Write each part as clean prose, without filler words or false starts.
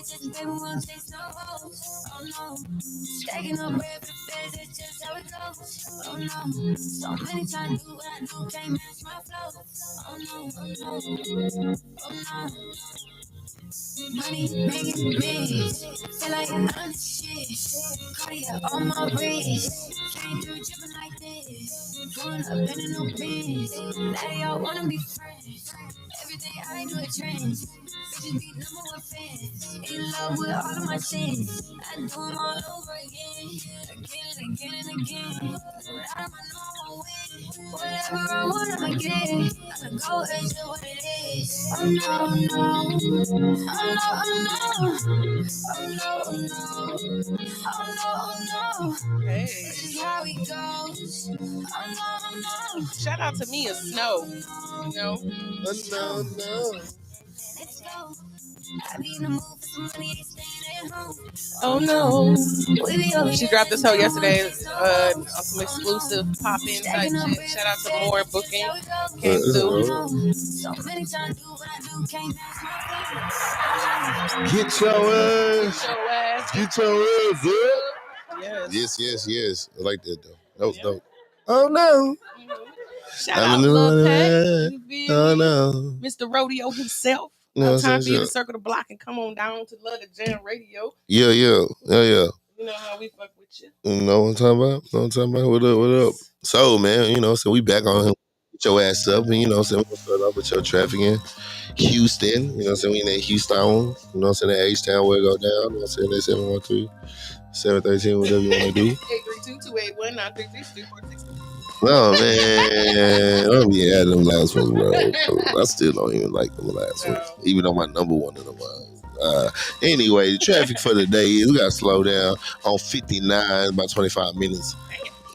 bitches, baby, we don't chase no hoes. Oh no. Stacking up bread for the feds, that's just how it goes. Oh no. So many times do what I do, can't match my flow. Oh no, oh no. Oh no. Money making me feel like I'm the shit. Cardio on my wrist, came through dripping like this. Pulling up in a new Benz. Now y'all wanna be friends. Every day I do a trend. Bitches be number one fans. In love with all of my sins. I do them all over again, again and again and again. Out of my normal win. Whatever I want, I'ma get. I'ma go into what it is. Oh no, no. Oh no, oh no. Oh no, oh no. Oh no, oh no. Hey. This is how it goes. Oh no, oh no. Shout out to Mia Snow. You know? No. Let's go. I be in the mood for some money, ain't staying at home. Oh no. We be over She dropped this hoe yesterday on some exclusive pop-in type shit. Shout out to More Booking. Came through. So many times do what I do, can't match my Get your ass. Show ass. Get your ass up. Yes. Yes. I like that though. That was dope. Oh no. Shout out to Lil Pat. You feel Oh me? no. Mr. Rodeo himself. No, No time for you sure. to circle the block and come on down to Love the Jam Radio. Yeah. You know how we fuck with you. You know what I'm talking about? What up? So, man, so we back on him. Get your ass up. And, we're going to start off with your traffic in Houston. We in that Houston. That H-Town where it go down. That 713, 713, whatever you want to do. 832-281-933-3462. No, man. I don't be adding them last ones, bro. I still don't even like them last ones. Even though my number one of them was. Anyway, the traffic for the day is we got to slow down on 59 about 25 minutes.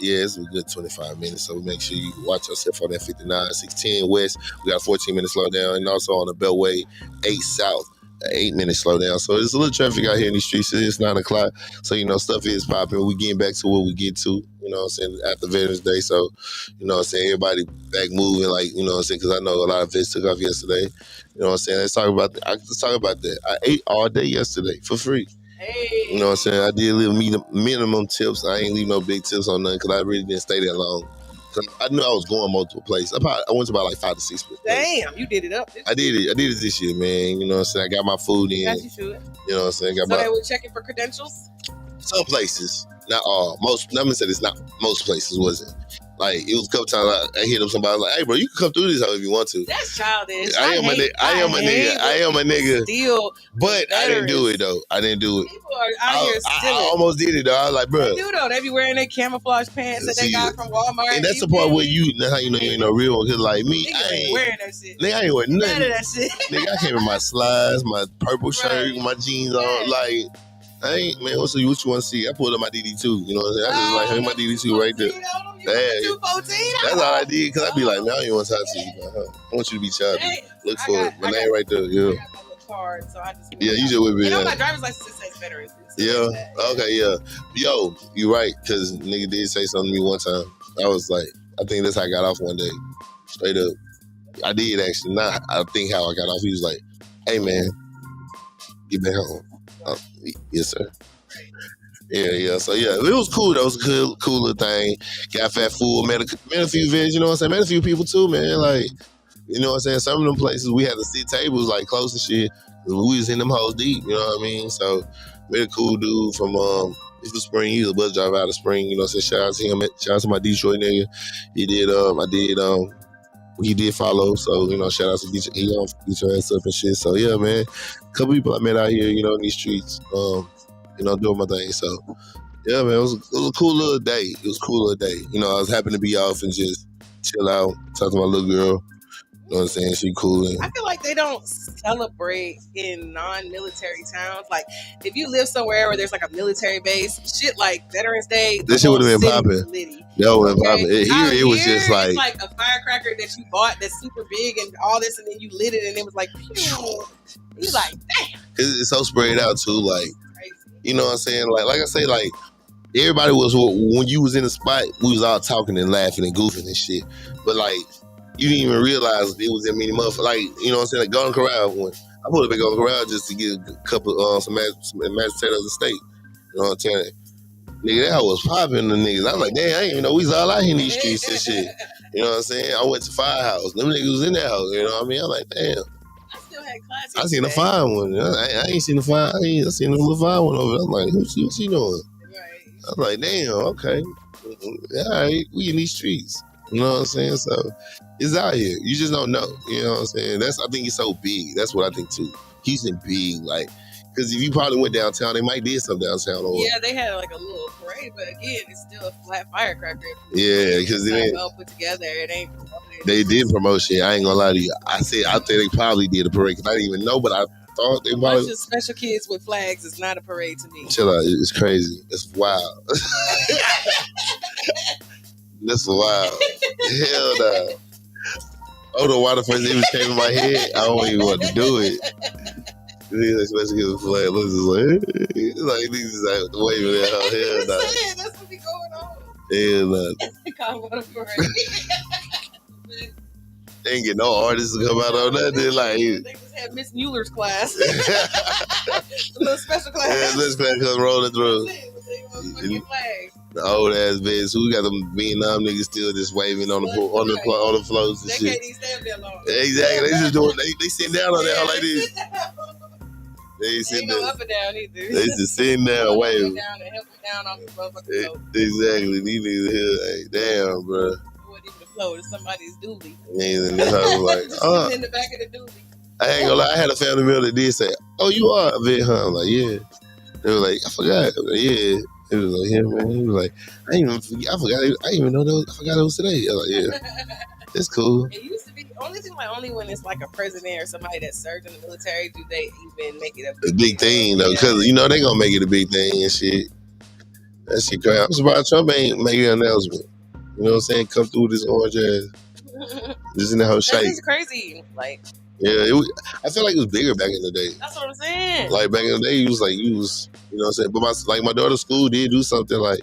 Yeah, it's a good 25 minutes, so make sure you watch yourself on that 59, 610 West. We got a 14-minute slowdown, and also on the Beltway 8 South, 8-minute slowdown. So there's a little traffic out here in these streets. It's 9 o'clock, so, stuff is popping. We getting back to what we get to, after Veterans Day. So, everybody back moving, because I know a lot of vets took off yesterday. Let's talk about that. I ate all day yesterday for free. Hey. I did leave minimum tips. I ain't leave no big tips on nothing because I really didn't stay that long. I knew I was going multiple places. I went to about like 5 to 6 places. Damn, you did it up. I did it this year, man. I got my food in. As you should. So they were checking for credentials? Some places, not all. Most. Let me say this: not most places wasn't. Like it was a couple times I hit up somebody like, "Hey, bro, you can come through this hoe if you want to." That's childish. I am a nigga. Steal, but I didn't do it though. I didn't do it. People are out here stealing. I almost did it though. I was like, bro. They do though. They be wearing their camouflage pants that they got from Walmart. And that's the part where that's how you know you ain't no real one. Cause like me, I ain't wearing that shit. Nigga, I ain't wearing nothing. None of that shit. Nigga, I came in my slides, my purple shirt, my jeans on, like. I ain't, man, what you want to see? I pulled up my DD2, you know what I'm saying? I just like, hey, my DD2 right there. That's all I did, because I be like, man, I don't even want to talk to you. I want you to be childish. Look for it. My name right there, yeah. Card, so I just you just would be. My driver's license says veterans. Yeah, okay, yeah. Yo, you right, because nigga did say something to me one time. I was like, I think that's how I got off one day. Straight up. I did actually, not I think how I got off. He was like, hey, man, get back home. Yes, sir. Yeah. So, yeah, it was cool. That was a cool little thing. Got fat food, met a few vets, you know what I'm saying? Met a few people, too, man. Like, you know what I'm saying? Some of them places, we had to sit tables, like, close to shit. We was in them hoes deep, you know what I mean? So, met a cool dude from Spring. He was a bus driver out of Spring, you know what I'm saying? Shout out to him. Shout out to my Detroit nigga. He did follow, so, shout out to Detroit. He don't get your ass up and shit. So, yeah, man. A couple people I met out here, in these streets, doing my thing. So, yeah, man, it was a cool little day. I was happy to be off and just chill out, talk to my little girl. You know what I'm saying? She cool. I feel like they don't celebrate in non-military towns. Like, if you live somewhere where there's like a military base, shit like Veterans Day, this shit would have been popping. That would have been popping. It was just like... It's like a firecracker that you bought that's super big and all this, and then you lit it and it was like, pew. You like, damn. It's so sprayed out too, like, crazy. You know what I'm saying? Like I say, like, everybody was, when you was in the spot, we was all talking and laughing and goofing and shit. But like, you didn't even realize it was that many motherfuckers. Like, you know what I'm saying? Like Golden Corral, when I pulled up back on the garage just to get a couple some mashed potatoes and steak. You know what I'm saying? Nigga, that was popping the niggas. I was like, damn, I didn't even know we was all out here in these streets and shit. You know what I'm saying? I went to Firehouse. Them niggas was in that house. You know what I mean? I'm like, damn. I still had classes. I seen the fine one. I ain't seen the fine. I seen the little fine one over there. I'm like, what's she doing? Right. I was like, damn, okay. All right, we in these streets. You know what I'm saying? So it's out here. You just don't know. You know what I'm saying? I think it's so big. That's what I think too. Houston big, like, because if you probably went downtown, they might did something downtown. Or yeah, they had like a little parade, but again, it's still a flat firecracker. Yeah, because it ain't well put together. It ain't. They did promotion. I ain't gonna lie to you. I think they probably did a parade because I didn't even know, but I thought they probably. A bunch of special kids with flags is not a parade to me. Chill out, it's crazy. It's wild. That's wild. Hell no. I don't know why the first even came in my head. I don't even want to do it. Especially because the flag looks like these is like waving at her. Hell no. That's what be going on. Hell no. Call it a parade. They ain't get no artists to come out on that. They just had Miss Mueller's class. A little special class. Yeah, this class comes rolling through. The old ass bitch. So we got them Vietnam niggas still just waving on the floats and shit. They can't even stand there long. Exactly. They just doing. They sit down on that like this. They sit ain't no up and down either. They just sitting there waving. Down and help them down off the motherfucking float. Exactly. These niggas here. Hey, damn, bro. It's somebody's dually. And then I was like, in the back of the dually. I ain't gonna lie, I had a family member that did say, oh, you are a vet, huh? I'm like, yeah. They were like, I forgot. Like, yeah. It was like, yeah, man. He was like, I didn't even know that I forgot it was today. I was like, yeah. It's cool. It used to be only when it's like a president or somebody that served in the military do they even make it a big thing though, because you know they gonna make it a big thing and shit. That shit crazy. I'm surprised Trump ain't making an announcement. You know what I'm saying? Come through with this orange ass. Just in the whole shape. That's crazy. Like, yeah, I feel like it was bigger back in the day. That's what I'm saying. Like back in the day, you know what I'm saying? But my daughter's school did do something like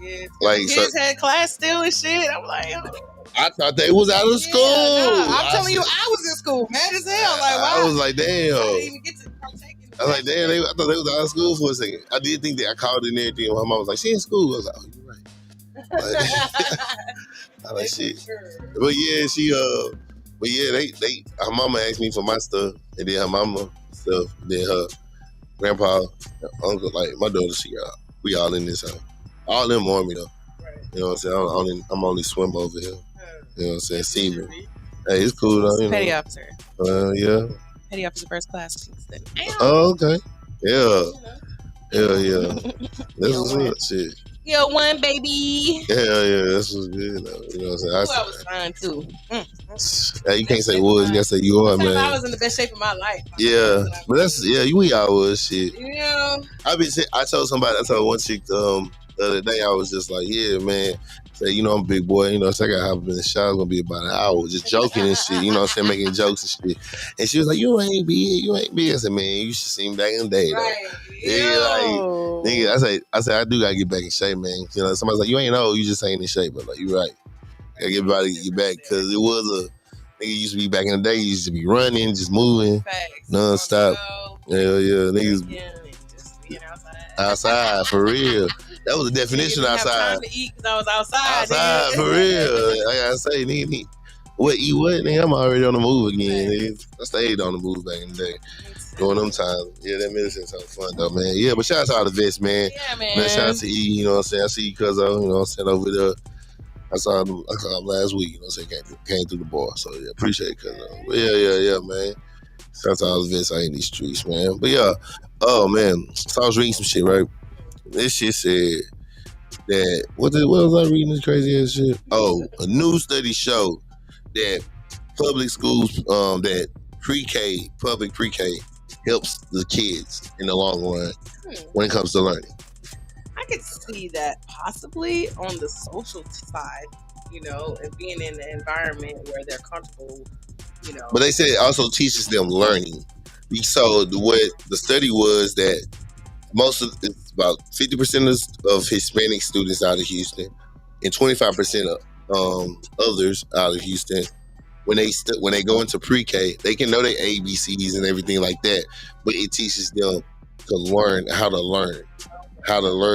kids had class still and shit. I'm like, I thought they was out of school. I'm telling you, I was in school, mad as hell. Like, wow. I was like, damn. I didn't even get to partake in I was like, damn, I thought they was out of school for a second. I did think that I called in everything. My mom was like, she in school. I was like, oh, you're right. I like shit. Sure. But yeah, her mama asked me for my stuff, and then her mama stuff, and then her grandpa, uncle, like my daughter, we all in this house. All in Army though. Right. You know what I'm saying? I'm only swim over here. You know what I'm saying? Seaman. Hey, it's cool though. You Petty know. officer. Yeah. Petty officer first class, Kingston. Oh, okay. Yeah. Yeah. This was good shit. Yo, one baby. Yeah, this was good though. You know what I'm saying? I was fine too. Hey, you can't say was, you gotta say you are, man. I was in the best shape of my life. Yeah, but we all was shit. Yeah. I told one chick the other day, I was just like, yeah, man. Say, you know, I'm a big boy, you know, so I got to hop up in the shower. It's going to be about an hour, just joking and shit, you know what I'm saying, making jokes and shit. And she was like, you ain't big. I said, man, you should see me back in the day, though. Right. Yeah, like, nigga, I said, I do got to get back in shape, man. You know, somebody's like, you ain't old, you just ain't in shape. But like, you're right. Got to get back, because it was nigga used to be back in the day, used to be running, just moving, non-stop. Hell yeah, niggas outside, for real. That was the definition outside. I have time to eat because I was outside. Outside, for real. I gotta say, nigga, eat what? Nigga, I'm already on the move again. Nigga. I stayed on the move back in the day. During them times. Yeah, that medicine sounds fun though, man. Yeah, but shout out to all the vets, man. Yeah, man. Shout out to E, you know what I'm saying? I see you, cuz, you know what I'm saying, over there. I saw him last week, you know what I'm saying? Came through the bar. So, yeah, appreciate it, cuz. Yeah, man. Shout out to all the vets out in these streets, man. But, yeah, oh, man. So I was reading some shit, right? This shit said that what was I reading this crazy ass shit? Oh, a new study showed that public schools, that public pre-K helps the kids in the long run when it comes to learning. I could see that possibly on the social side, you know, and being in an environment where they're comfortable, you know. But they said it also teaches them learning. So what the study was that it's about 50% of Hispanic students out of Houston and 25% of others out of Houston when they go into pre-K, they can know their ABCs and everything like that, but it teaches them to learn how to learn,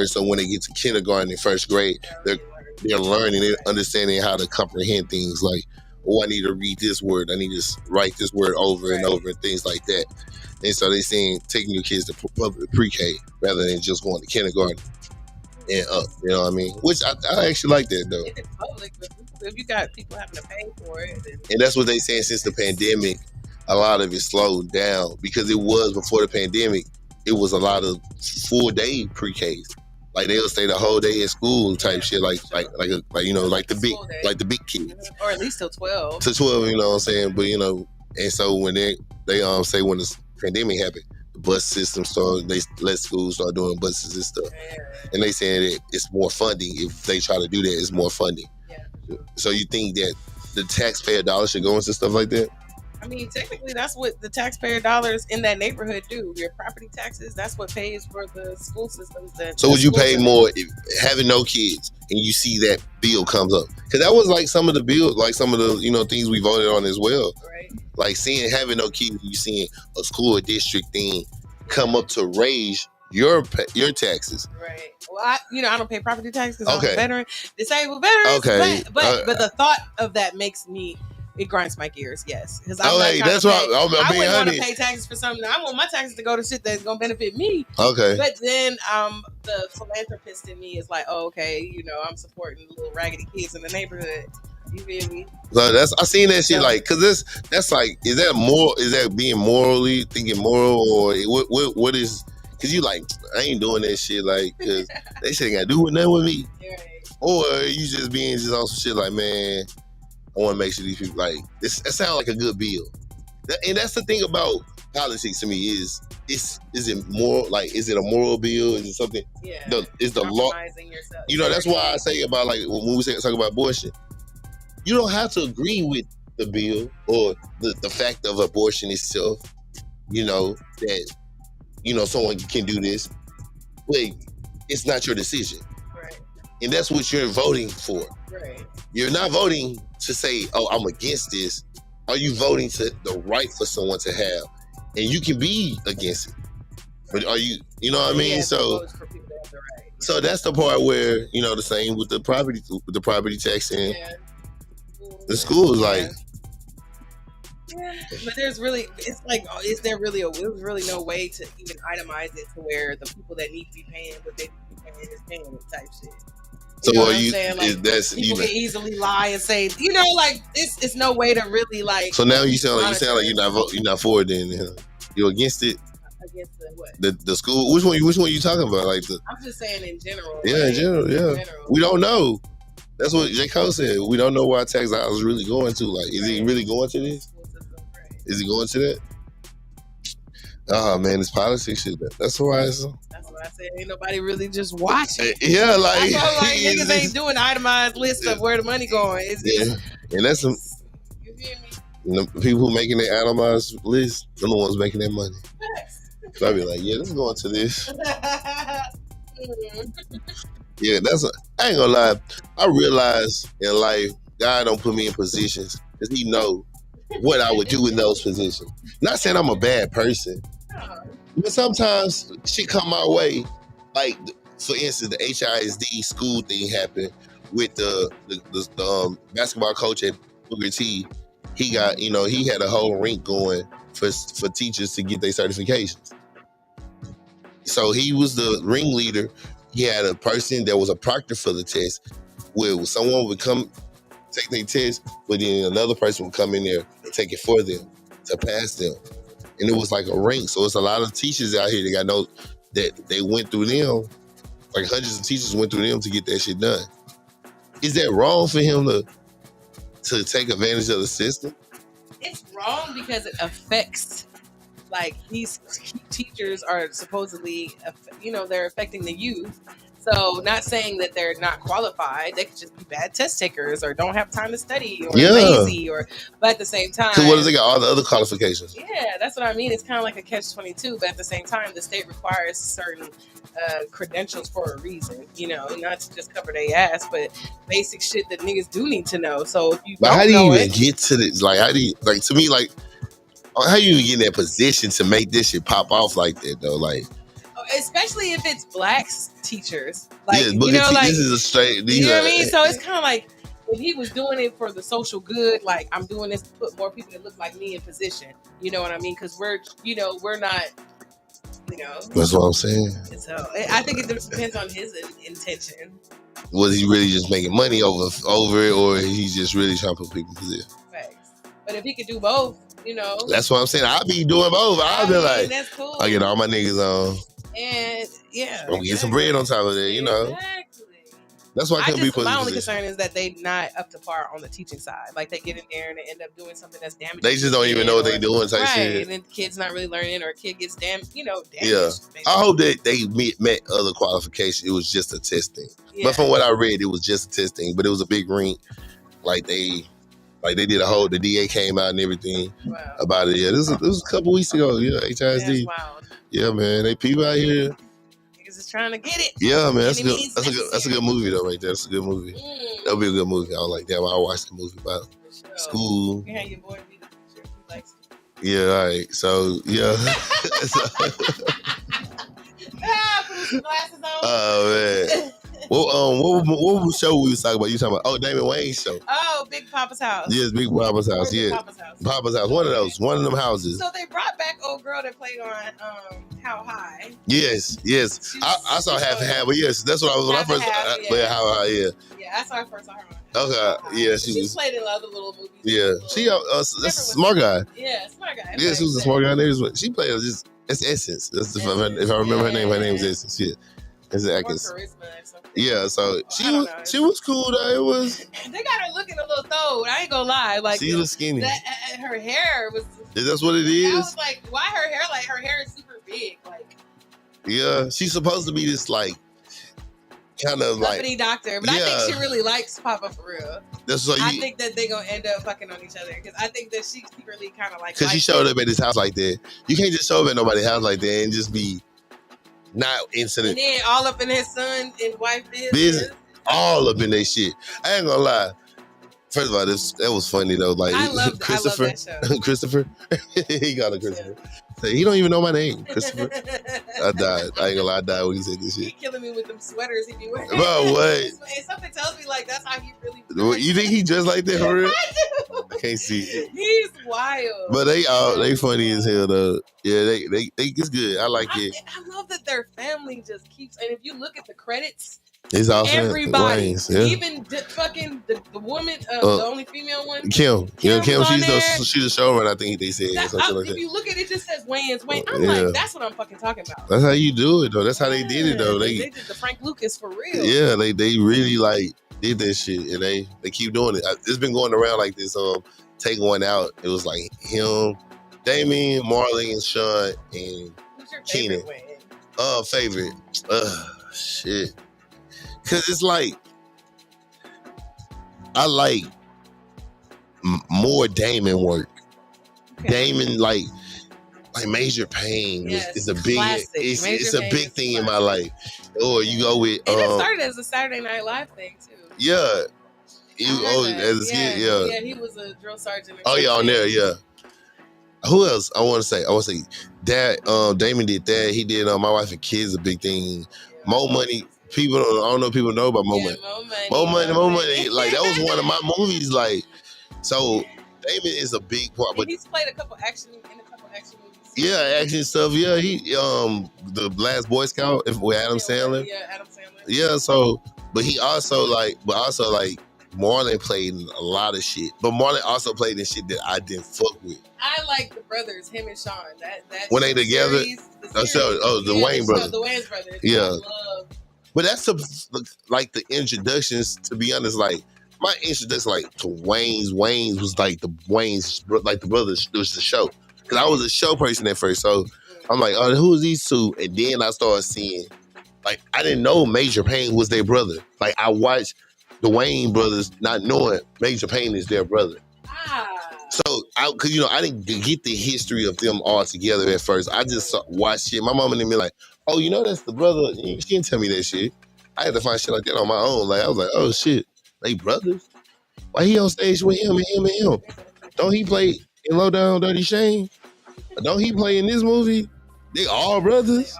So when they get to kindergarten and first grade, they're learning, they're understanding how to comprehend things like, oh, I need to read this word, I need to write this word over and over, and things like that. And so they're saying taking your kids to public pre-K rather than just going to kindergarten and up. You know what I mean? Which I actually like that though. It's public, but if you got people having to pay for it, and that's what they saying since the pandemic, a lot of it slowed down because it was before the pandemic. It was a lot of full day pre-Ks. Like they'll stay the whole day at school type shit, like you know, like the big kids, or at least till 12. To 12, you know what I'm saying? But you know, and so when they say when the pandemic happened, the bus system started, they let schools start doing buses and stuff, and they saying that it's more funding if they try to do that. It's more funding. Yeah. So you think that the taxpayer dollars should go into stuff like that? I mean, technically, that's what the taxpayer dollars in that neighborhood do. Your property taxes, that's what pays for the school systems. So would you pay more if having no kids and you see that bill comes up? Because that was like some of the bills, like some of the, you know, things we voted on as well. Right. Like having no kids, you seeing a school district thing come up to raise your taxes. Right. Well, I don't pay property taxes because I'm a veteran, disabled veterans. Okay. But the thought of that makes me. It grinds my gears, yes. Because I wouldn't want to pay taxes for something. I want my taxes to go to shit that's going to benefit me. Okay. But then the philanthropist in me is like, oh, okay, you know, I'm supporting little raggedy kids in the neighborhood. You feel me? So I seen that shit like, because that's like, is that being morally, thinking moral, or what is, because you like, I ain't doing that shit, like, because that shit ain't got to do with nothing with me. Right. Or you just being just on some shit like, man, I want to make sure these people like this. That sounds like a good bill, and that's the thing about politics to me is it moral? Like, is it a moral bill? Is it something? Yeah. Is the law? Yourself. You know, that's why I say about like when we talk about abortion, you don't have to agree with the bill or the fact of abortion itself. You know that someone can do this, but it's not your decision, right? And that's what you're voting for, right? You're not voting to say, oh, I'm against this. Are you voting to the right for someone to have? And you can be against it. But are you know what I mean? So that's the part where, the same with the property tax and the schools, like. Yeah, but there's really no way to even itemize it to where the people that need to be paying what they need to be paying is paying it type shit. So what I'm saying? Like, people can easily lie and say, like it's no way to really like. So now you sound like you're not for it. Then you're against it. Against the what? The school. Which one are you talking about? Like I'm just saying in general. Yeah, like, in general. Yeah, we don't know. That's what J. Cole said. We don't know where our tax dollars really going to. Like, is he really going to this? Is he going to that? Oh man, it's politics shit. That's why I said ain't nobody really just watching. Yeah, like niggas ain't doing itemized list of where the money going. And that's some. You hear me? The people who making that itemized list, they're the ones making that money. So I be like, yeah, this is going to this. Yeah, I ain't gonna lie. I realize in life, God don't put me in positions because He know what I would do in those positions. Not saying I'm a bad person, but sometimes shit come my way. Like, for instance, the HISD school thing happened with the basketball coach at Booker T. He got, he had a whole rink going for teachers to get their certifications. So he was the ringleader. He had a person that was a proctor for the test, where someone would come take their test, but then another person would come in there and take it for them to pass them. And it was like a rank. So it's a lot of teachers out here that they went through them, like hundreds of teachers went through them to get that shit done. Is that wrong for him to take advantage of the system? It's wrong because it affects, like, these teachers are supposedly, they're affecting the youth. So, not saying that they're not qualified. They could just be bad test takers or don't have time to study or lazy. But at the same time, because what if they got all the other qualifications? Yeah, that's what I mean. It's kind of like a catch-22. But at the same time, the state requires certain credentials for a reason. Not to just cover their ass, but basic shit that niggas do need to know. So if you how do you even get to this? Like, how do you to me how you even get in that position to make this shit pop off like that though? Like, especially if it's black teachers, like this is a straight. You know what I mean? So it's kind of like if he was doing it for the social good, like I'm doing this to put more people that look like me in position. You know what I mean? Because we're not. That's what I'm saying. So I think it depends on his intention. Was he really just making money over it, or he's just really trying to put people in position? Thanks. But if he could do both, that's what I'm saying. I'll be doing both. I'll be like, that's cool. I get all my niggas on. And I'm gonna get some bread on top of that, Exactly. That's why I couldn't be put in my this only position. concern is that they not up to par on the teaching side. Like they get in there and they end up doing something that's damaging. They just don't even know what they're doing type shit. And then the kid's not really learning, or a kid gets damaged. Yeah. Basically. I hope that they met other qualifications. It was just a testing. Yeah. But from what I read, it was just a testing. But it was a big rink. They did the DA came out and everything about it. Yeah, this was a couple weeks ago. Yeah, HISD. Yeah, man. They people out here. Niggas is trying to get it. Yeah, man. That's a good movie though, right there. That's a good movie. That'll be a good movie. I was like, damn, I watched the movie about school. You have your boy be the teacher who likes it. Yeah, all right. So yeah. Put some glasses on. Oh man. What show we was talking about? You talking about Damon Wayne's show? Oh, Big Papa's House. Yes, Big Papa's House. Yeah, Papa's House. One of those. One of them houses. So they brought back old girl that played on How High. Yes. I saw half and half, but yes, that's what I was when I first played How High. Yeah. Yeah, that's when I first saw her. Okay. Yeah, she's played in other little movies. Yeah, she that's a smart guy. Yeah, smart guy. Yeah, she was a smart guy. She played just Essence. That's if I remember her name. Her name was Essence. Yeah. It's charisma. Yeah, so she was cool though. It was. They got her looking a little throwed. I ain't gonna lie. Like she was skinny. Her hair was. That's what it is. I was like, why her hair? Like her hair is super big. Like. Yeah, she's supposed to be this kind of company doctor, but I think she really likes Papa for real. I think that they gonna end up fucking on each other because I think that she secretly kind of because she showed up at his house like that. You can't just show up at nobody's house like that and just be. Not incident. And then all up in his son and wife business. All up in their shit. I ain't gonna lie. First of all, that was funny though. Like Christopher. I love that show. Christopher. He got a Christopher. Yeah. He don't even know my name, Christopher. I died. I ain't gonna lie, I died when he said this shit. He killing me with them sweaters he be wearing. Bro, what? And something tells me that's how he really. You think he dressed like that for real? I do. I can't see it. He's wild. But they funny as hell though. Yeah, they it's good. I like it. I love that their family just keeps. And if you look at the credits. It's awesome. Everybody, Wayne's, yeah. Even the woman, the only female one, Kim. Kim, she's the showrunner. I think they said something like that. If you look at it, just says Wayne. I'm like, that's what I'm fucking talking about. That's how you do it, though. That's how they did it, though. They did the Frank Lucas for real. Yeah, they really did that shit, and they keep doing it. It's been going around like this. Take One Out. It was like him, Damien, Marley, and Sean, and Keenan. Favorite. Shit. Cause it's I like more Damon work. Okay. Damon like Major Pain is a big it's a big thing in my life. Or you go with it started as a Saturday Night Live thing too. Yeah. As a kid, yeah, he was a drill sergeant. Oh yeah, on there, yeah. Who else? I want to say that Damon did that. He did My Wife and Kids, a big thing. More Money. People, I don't know if people know about More Money. More Money. Like that was one of my movies. Like, so Damon is a big part. But he's played a couple action movies. Yeah, action stuff. Yeah, he the Last Boy Scout with Adam Sandler. Yeah, Adam Sandler. Yeah, so but he also Marlon played in a lot of shit. But Marlon also played in shit that I didn't fuck with. I like the brothers, him and Sean. That when they together. The Wayne brothers. The Wayans brothers. Yeah. But that's the introductions. To be honest, my introduction to Wayne's was like the Wayne's, like the brothers. It was the show because I was a show person at first. So I'm like, oh, who's these two? And then I started seeing like I didn't know Major Payne was their brother. Like I watched the Wayne brothers not knowing Major Payne is their brother. So, because I didn't get the history of them all together at first. I just watched shit. My mom and them be like, "Oh, that's the brother." She didn't tell me that shit. I had to find shit like that on my own. Like I was like, "Oh shit, they brothers? Why he on stage with him and him and him? Don't he play in Low Down Dirty Shame? Don't he play in this movie? They all brothers."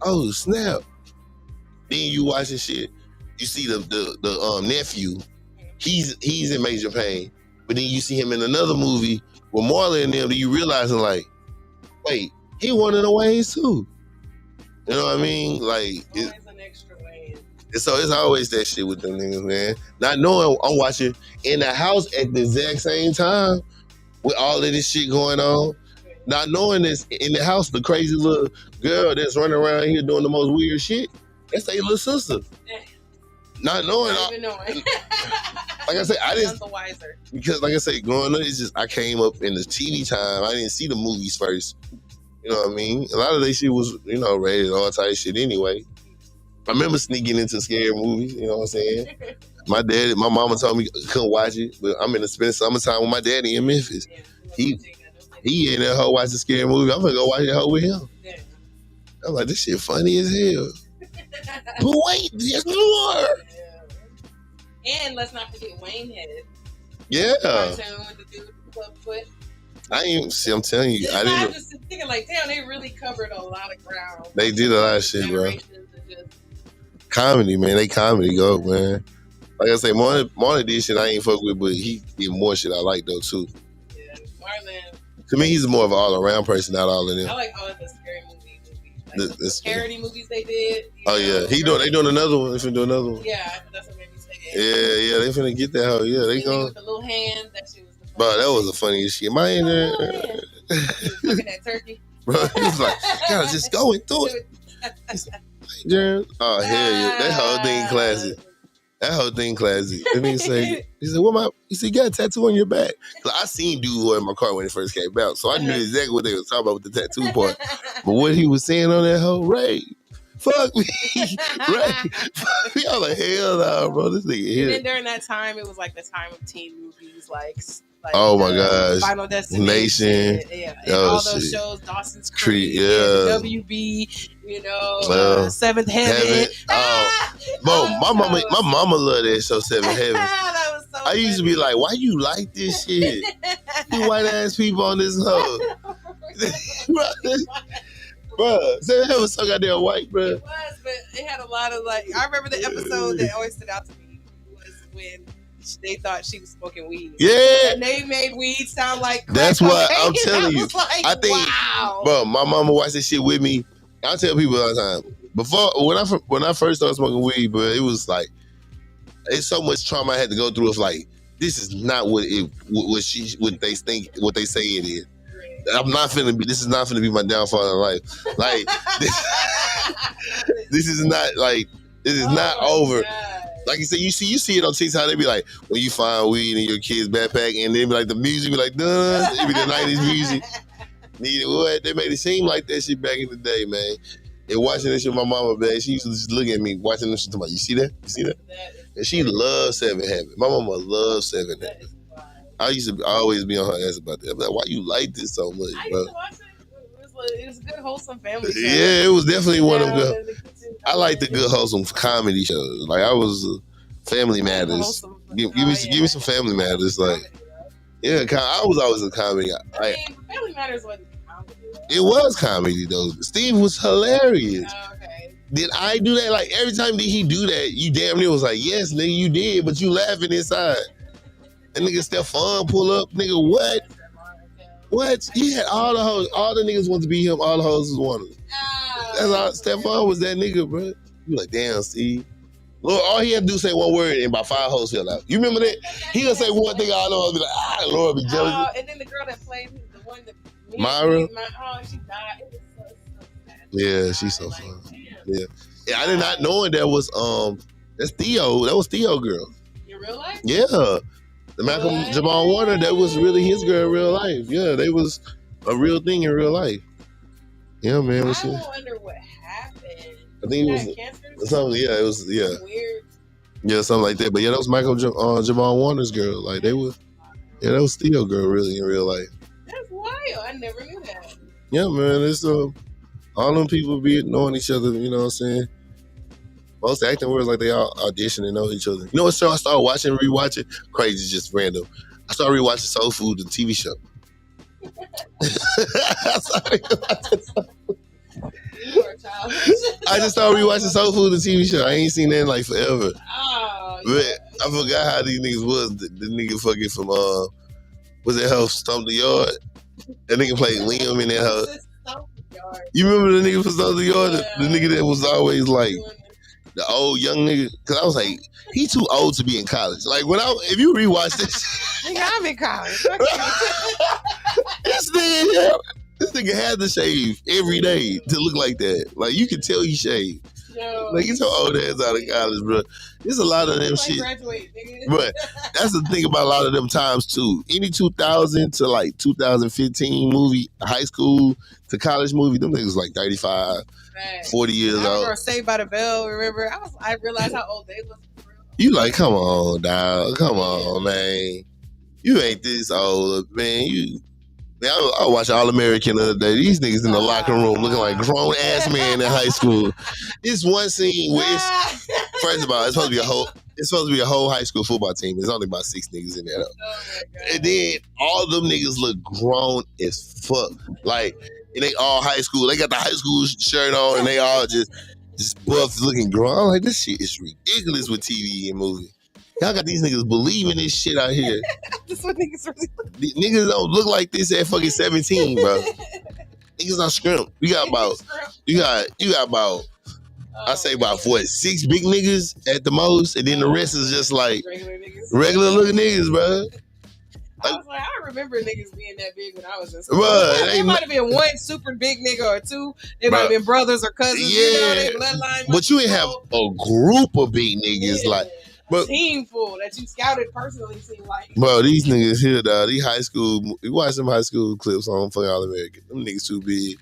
Oh snap! Then you watching shit. You see the nephew. He's in Major Payne. But then you see him in another movie with Marlon and them, you realizing like, wait, he one of the Waynes too. You know what I mean? Like, always an extra Wayne. So it's always that shit with them niggas, man. Not knowing I'm watching in the house at the exact same time with all of this shit going on. Not knowing this in the house, the crazy little girl that's running around here doing the most weird shit, that's their little sister. Not knowing. Like I said, I didn't. The wiser. Because, like I said, growing up, it's just I came up in the TV time. I didn't see the movies first. You know what I mean? A lot of that shit was, rated all type shit anyway. I remember sneaking into scary movies. You know what I'm saying? My mama told me I couldn't watch it, but I'm in the spending summertime with my daddy in Memphis. He in that hoe watching scary movie. I'm gonna go watch that hoe with him. I'm like, this shit funny as hell. But wait, there's more. And let's not forget Wayne Head. Yeah. Cartoon with the dude with the club foot. I'm telling you. I was just thinking like, damn, they really covered a lot of ground. They did a lot of shit, bro. Comedy, man. They comedy go, man. Like I say, Marlon did shit I ain't fuck with, but he did more shit I like though too. Yeah, Marlon. To me, he's more of an all-around person, not all of them. I like all of the scary movies. Like the parody movies they did. Oh yeah, they doing another one. They finna do another one. Yeah, that's what made me say it. Yeah, they finna get that hoe. Yeah, they going. With the little hand, that shit was the funniest. Bro, that was the funniest shit. My in there. Looking at turkey. Bro, he was like, gotta just go and do it. Oh hell yeah, that whole thing classic. That whole thing classic. And he said, he said, you got a tattoo on your back. I seen dude in my car when it first came out, so I knew exactly what they was talking about with the tattoo part. But what he was saying on that whole, Ray, fuck me. Ray, fuck me. I was like, hell no, bro. This nigga here. And then during that time, it was like the time of teen movies, like oh my gosh, Final Destination, yeah, all those shows, Dawson's Creek, WB, Seventh Heaven. Bro, my mama loved that show, Seventh Heaven. That was so I used to be like, why you like this shit? You white ass people on this hoe. Bro, Seventh Heaven was so goddamn white, bro. It was, but it had a lot of I remember the episode that always stood out to me was when they thought she was smoking weed. Yeah. And they made weed sound like crack. That's what I'm telling you. Like, I think, wow. Bro, my mama watched this shit with me. I tell people all the time. Before, when I first started smoking weed, but it was like, it's so much trauma I had to go through. It's like, this is not what they say it is. This is not finna be my downfall in life. Like, this is not over. God. Like you said, you see it on TikTok. They be like, when you find weed in your kid's backpack, and then be like the music be like, duh, it be the 90s music. What? They made it seem like that shit back in the day, man. And watching this shit with my mama, man, she used to just look at me watching this shit. Like, you see that? You see that? And she loves Seven Heaven. My mama loves Seven Heaven. I used to always be on her ass about that. I'm like, why you like this so much, bro? I used to watch it. It was a good, wholesome family show. Yeah, it was definitely one of them. I like the good, wholesome comedy shows. Like, I was Family Matters. Give me some Family Matters. Like, yeah, I was always a comedy. Family Matters wasn't comedy. It was comedy, though. Steve was hilarious. Oh, okay. Did I do that? Like, every time did he do that, you damn near was like, yes, nigga, you did, but you laughing inside. And nigga Stephon pull up, nigga, what? What? He had all the hoes. All the niggas wanted to be him. All the hoes wanted him. That's all. Stephon was that nigga, bro. You like, damn, Steve. Lord, all he had to do was say one word and about 5 hoes fell out. You remember that? He'll say one thing, all the hoes be like, Lord, be jealous. And then the girl that played the one that Myra. She died. It was so sad. Yeah, she's so fun. Yeah. I did not know that was that's Theo. That was Theo girl. In real life? Yeah. The Malcolm Jamal Warner, that was really his girl in real life. Yeah, they was a real thing in real life. Yeah, man. I wonder what happened. I think it was something. Yeah, it was. Yeah, weird. Yeah, something like that. But yeah, that was Michael Jamal Warner's girl. Like they were. Yeah, that was Theo girl. Really in real life. That's wild. I never knew that. Yeah, man. It's all them people be knowing each other. You know what I'm saying? Most acting words like they all audition and know each other. You know what show I started watching and rewatching? Crazy, just random. I started rewatching Soul Food, the TV show. I just started rewatching Soul Food, the TV show. I ain't seen that in like forever. Oh, yeah. But I forgot how these niggas was. The nigga fucking from was that hoe Stomp the Yard? That nigga played Liam in that hoe. You remember the nigga from Stomp the Yard? The nigga that was always like the old young nigga, cause I was like, he too old to be in college. Like if you rewatch this, nigga, I'm in college. this nigga had to shave every day to look like that. Like you can tell he shaved. Yo, like he's so old ass out of college, bro. There's a lot of them shit. But that's the thing about a lot of them times too. Any 2000 to like 2015 movie, high school to college movie, them niggas like 35. 40 years old. I remember Saved by the Bell. Remember, I realized how old they was. You like, come on, dog. Come on, man. You ain't this old, man. I watched All American the other day. These niggas in the locker room looking like grown ass men in high school. This one scene where first of all, it's supposed to be a whole high school football team. There's only about 6 niggas in there though. And then all them niggas look grown as fuck. Like. And they all high school. They got the high school shirt on, and they all just buff looking grown. I'm like, this shit is ridiculous with TV and movie. Y'all got these niggas believing this shit out here. That's what niggas really look. Niggas don't look like this at fucking 17, bro. Niggas not scrimp. You got about I say about what, 6 big niggas at the most, and then the rest is just like regular looking niggas, bro. I was like, I remember niggas being that big when I was in school. There might have been one super big nigga or two. They might have been brothers or cousins. Yeah. You know, they bloodline. But you ain't have a group of big niggas like. But, team full that you scouted personally seem like. Bro, these niggas here, dog. These high school. You watch some high school clips on fucking All American. Them niggas too big.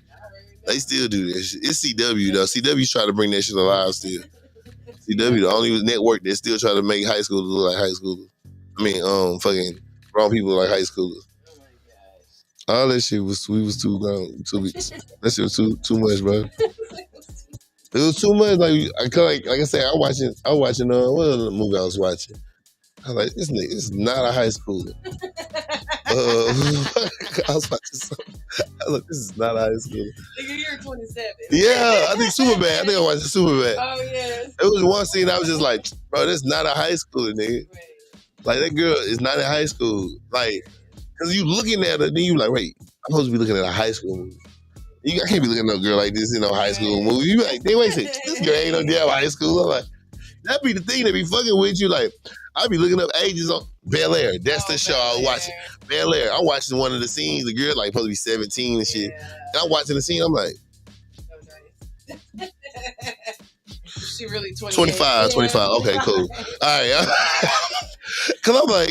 They still do that shit. It's CW though. CW's trying to bring that shit alive still. CW the only network that still try to make high school look like high school. I mean, fucking. Wrong people like high schoolers. Oh my gosh. All that shit was too long. 2 weeks. That shit was too much, bro. It was too much. Like I said, I was watching what other movie I was watching? I was like, this nigga is not a high schooler. I was watching something. I was like, this is not a high schooler. Nigga, you're 27. Yeah, I think Superbad. I think I watched Superbad. Oh yes. It was one scene I was just like, bro, this is not a high schooler, nigga. Right. Like, that girl is not in high school. Like, because you looking at her, then you like, wait, I'm supposed to be looking at a high school movie. I can't be looking at no girl like this in no high school movie. You be like, wait a second, this girl ain't no damn high school. I'm like, that be the thing that be fucking with you. Like, I be looking up ages on Bel Air. That's the show I was watching. Bel Air. I'm watching one of the scenes. The girl, like, supposed to be 17 and shit. Yeah. And I'm watching the scene. I'm like, she really 25. Okay, cool. All right. Because I'm like,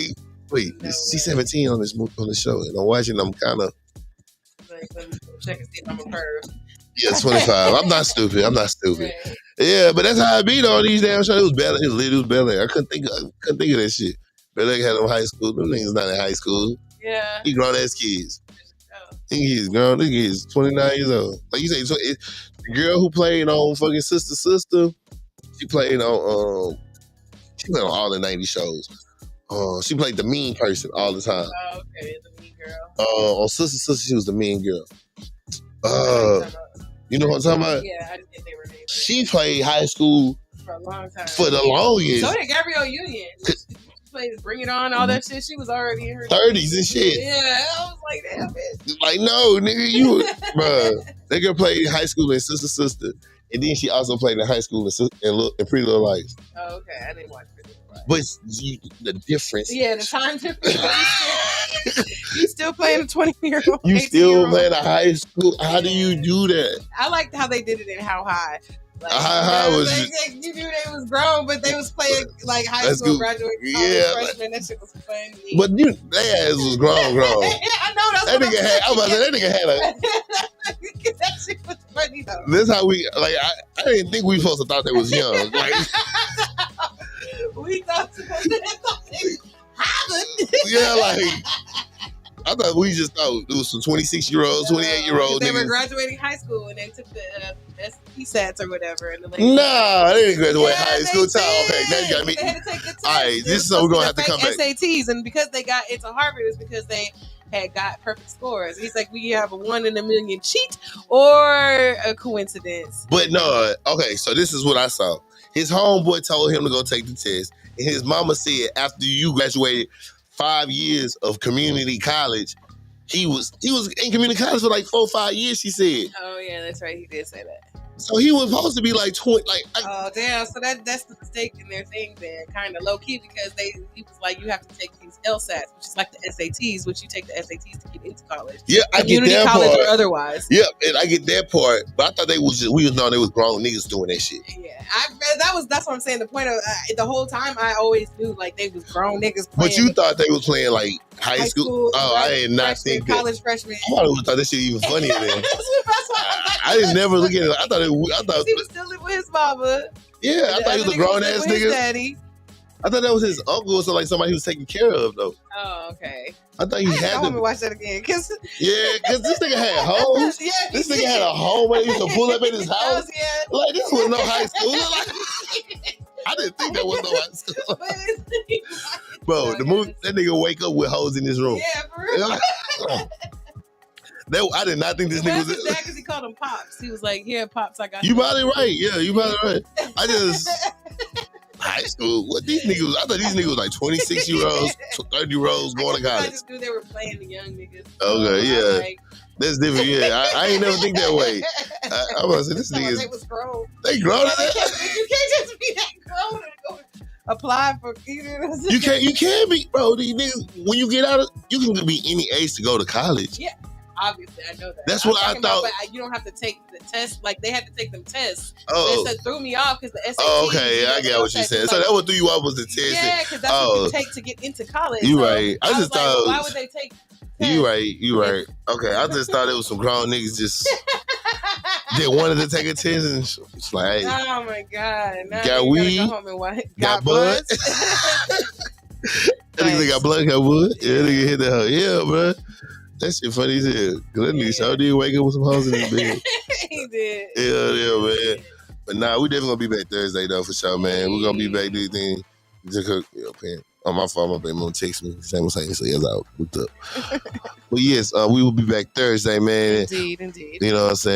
wait, she's 17 on the show. And I'm watching, I'm kind of. Check and see if I'm a perv. Yeah, 25. I'm not stupid. Right. Yeah, but that's how I beat on these damn shows. It was Bel Air. It was Bel Air. I couldn't think of that shit. Bel Air had them high school. Them niggas not in high school. Yeah. He grown ass kids. He's grown. He's 29 years old. Like you say, the girl who played on fucking Sister, she played on all the 90 shows. She played the mean person all the time. Oh, okay, the mean girl. On Sister, she was the mean girl. You know what I'm talking about? Yeah, I didn't think they were named. She played high school for a long time. For the longest. So did Gabrielle Union. She played Bring It On, all that shit. She was already in her 30s and shit. Yeah, I was like, damn bitch. Like, no, nigga, you, bruh. That girl played high school in Sister, and then she also played in high school in Pretty Little Lies. Oh, okay, I didn't watch Pretty Little Lies. But the difference. Yeah, the time difference. You still playing a 20-year-old. You still playing a high school. How do you do that? I liked how they did it in How High. Like, How High was you knew they was grown, but they was playing like high school graduate freshmen. That shit was funny. But their ass was grown. I know that nigga had. I was about to say that nigga had That shit was funny though. This how we like. I didn't think we supposed to thought they was young. Like we thought they yeah, like I thought we just thought it was some 26-year-olds, 28-year-olds. They were graduating high school and they took the SAT or whatever. And nah, they didn't graduate high school. Okay, now you got me. They had to take the test. All right, this is so we're gonna have to come back. SATs, and because they got into Harvard, it was because they had got perfect scores. He's like, we have a 1 in a million cheat or a coincidence. But no, okay, so this is what I saw. His homeboy told him to go take the test, and his mama said after you graduated 5 years of community college, he was in community college for like 4 or 5 years. She said. Oh yeah, that's right. He did say that. So he was supposed to be like 20. Oh damn! So that's the mistake in their thing then, kind of low key, because he was like, you have to take these LSATs, which is like the SATs, which you take the SATs to get into college. Yeah, I get that college part. Or otherwise. Yeah, and I get that part, but I thought we was knowing they was grown niggas doing that shit. Yeah, that's what I'm saying. The point of the whole time, I always knew like they was grown niggas. But you thought they was playing like high school? Oh, I did not think that. College freshmen. I thought that shit even funnier than. I didn't never look at it. I thought he was still living with his mama. Yeah, I thought he was a grown ass nigga. Daddy. I thought that was his uncle or something, like somebody he was taking care of though. Oh, okay. I thought he had to. I want to watch that again, because this nigga had homes. Yeah, this nigga had a home and he used to pull up at his house. Like this was no high school. Like, I didn't think that was no high school. Bro, the movie that nigga wake up with hoes in his room. Yeah, for real. I did not think this nigga was. His dad, because he called him Pops. He was like, "Yeah, Pops, I got." You probably right. Yeah, you probably right. I just high school. What these niggas? I thought these niggas was like 26-year-olds, 30-year-olds going to college. I just knew they were playing the young niggas. Okay, yeah, like, that's different. Yeah, I ain't never think that way. I was say this nigga. They was grown. They grown. You can't just be that grown and go apply for. You can't be, bro. These niggas, when you get out of, you can be any age to go to college. Yeah. Obviously, I know that. That's what I thought. But you don't have to take the test. Like, they had to take them tests. Oh. It threw me off because the SAT. Oh, okay. I get what you said. So that what threw you off was the test. Yeah, because that's what you take to get into college. You right. I just thought. Well, why would they take tests? You right. Okay, I just thought it was some grown niggas just they wanted to take a test and it's like, hey, oh my god, now got weed, go home and got blood. That nigga got blood, got wood. Yeah, nigga hit that hoe. Yeah, bro. That shit funny as hell. Cause that nigga sure did wake up with some hoes in his bed. He did. Yeah, man. But nah, we definitely gonna be back Thursday though for sure, man. We're gonna be back. Do you think? Just on my phone, my baby mom text me. Same as saying, so yes, I looked up. But yes, we will be back Thursday, man. Indeed. You know what I'm saying?